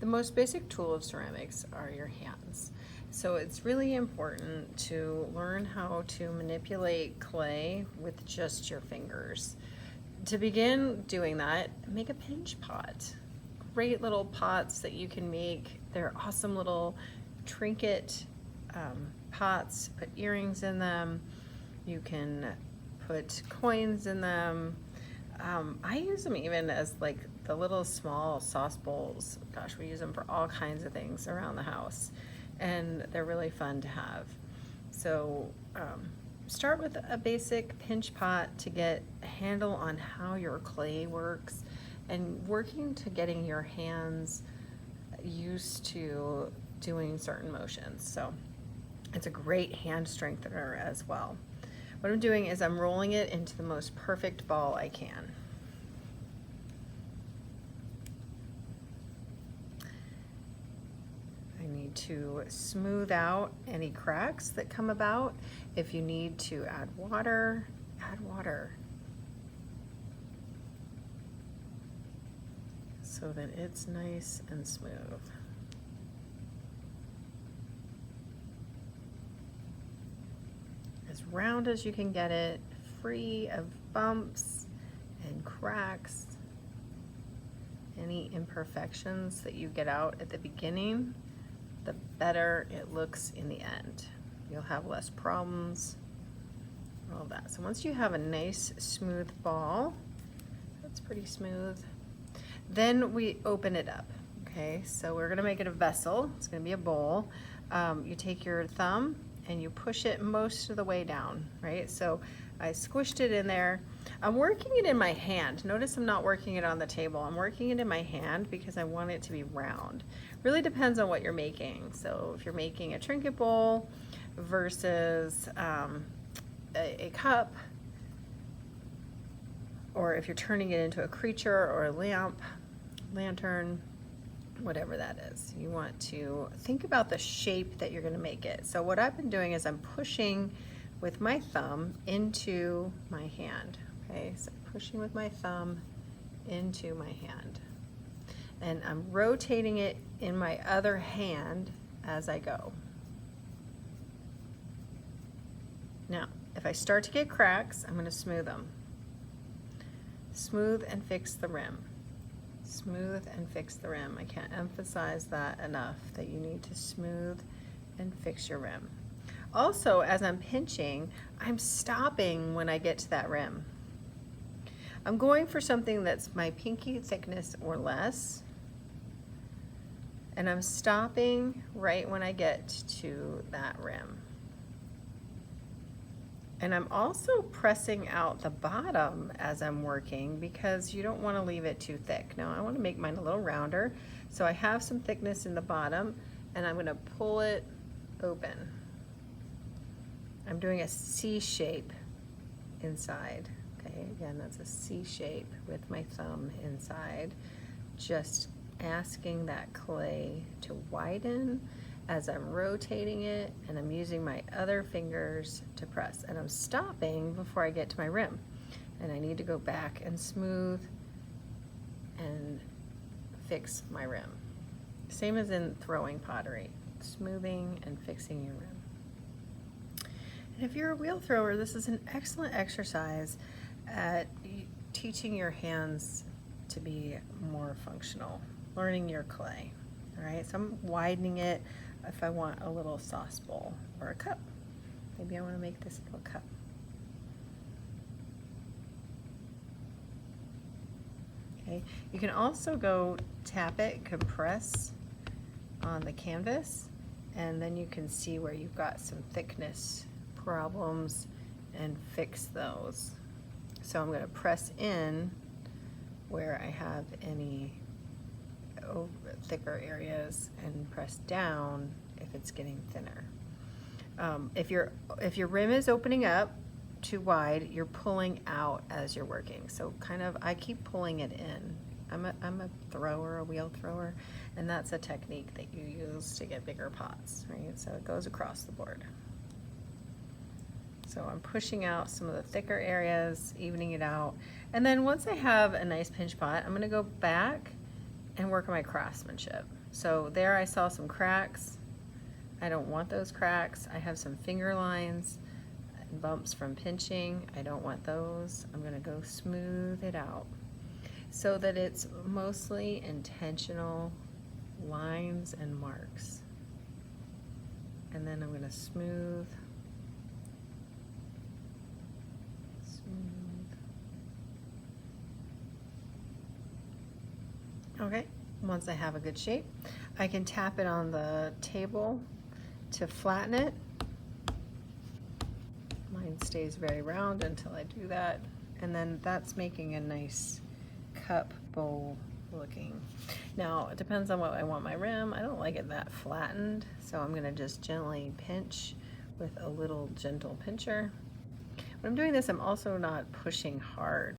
The most basic tool of ceramics are your hands. So it's really important to learn how to manipulate clay with just your fingers. To begin doing that, make a pinch pot. Great little pots that you can make. They're awesome little trinket pots. Put earrings in them. You can put coins in them. I use them even as like the little small sauce bowls. Gosh, we use them for all kinds of things around the house, and they're really fun to have. So start with a basic pinch pot to get a handle on how your clay works, and working to getting your hands used to doing certain motions. So it's a great hand strengthener as well. What I'm doing is I'm rolling it into the most perfect ball I can. I need to smooth out any cracks that come about. If you need to add water, add water, so that it's nice and smooth. As round as you can get it, free of bumps and cracks. Any imperfections that you get out at the beginning, the better it looks in the end. You'll have less problems, all that. So once you have a nice smooth ball, that's pretty smooth, then we open it up. Okay, so we're gonna make it a vessel. It's gonna be a bowl. You take your thumb and you push it most of the way down, right? So I squished it in there. I'm working it in my hand. Notice I'm not working it on the table. I'm working it in my hand because I want it to be round. Really depends on what you're making. So if you're making a trinket bowl versus a cup, or if you're turning it into a creature or a lamp, lantern, whatever that is, you want to think about the shape that you're going to make it. So what I've been doing is I'm pushing with my thumb into my hand. Okay, so pushing with my thumb into my hand, and I'm rotating it in my other hand as I go. Now, if I start to get cracks, I'm going to smooth them. Smooth and fix the rim. Smooth and fix the rim. I can't emphasize that enough, that you need to smooth and fix your rim. Also, as I'm pinching, I'm stopping when I get to that rim. I'm going for something that's my pinky thickness or less, and I'm stopping right when I get to that rim. And I'm also pressing out the bottom as I'm working, because you don't want to leave it too thick. Now I want to make mine a little rounder, so I have some thickness in the bottom, and I'm going to pull it open. I'm doing a C shape inside. Okay, again, that's a C shape with my thumb inside, just asking that clay to widen as I'm rotating it, and I'm using my other fingers to press, and I'm stopping before I get to my rim, and I need to go back and smooth and fix my rim. Same as in throwing pottery, smoothing and fixing your rim. And if you're a wheel thrower, this is an excellent exercise at teaching your hands to be more functional, learning your clay. All right, so I'm widening it if I want a little sauce bowl or a cup. Maybe I want to make this little cup. Okay, you can also go tap it, compress on the canvas, and then you can see where you've got some thickness problems and fix those. So I'm going to press in where I have any thicker areas, and press down if it's getting thinner. If your rim is opening up too wide, you're pulling out as you're working. So kind of, I keep pulling it in. I'm a thrower, a wheel thrower, and that's a technique that you use to get bigger pots, right? So it goes across the board. So I'm pushing out some of the thicker areas, evening it out, and then once I have a nice pinch pot, I'm going to go back and work on my craftsmanship. So there I saw some cracks. I don't want those cracks. I have some finger lines and bumps from pinching. I don't want those. I'm gonna go smooth it out so that it's mostly intentional lines and marks. And then I'm gonna smooth. Okay, once I have a good shape, I can tap it on the table to flatten it. Mine stays very round until I do that. And then that's making a nice cup bowl looking. Now, it depends on what I want my rim. I don't like it that flattened, so I'm gonna just gently pinch with a little gentle pincher. When I'm doing this, I'm also not pushing hard